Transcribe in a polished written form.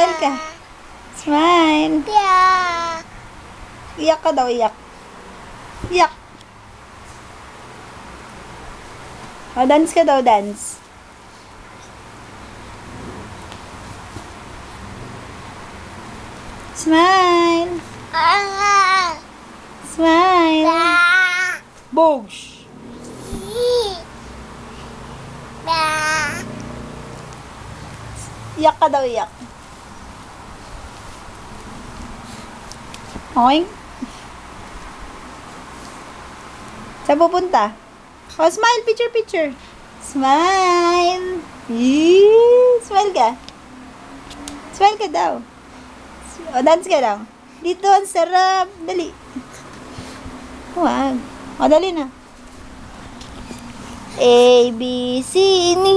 Smile ka. Smile. Iyak ka daw, iyak. Iyak. O, dance ka daw, dance. Smile. Smile. Bogs. Iyak ka daw, iyak. Oink. Saan pupunta? Oh, smile. Picture, picture. Smile. Eee, smile ka. Smile ka daw. O, dance ka daw. Dito, ang sarap. Dali. Wag. O, dali na. A, B, C, D.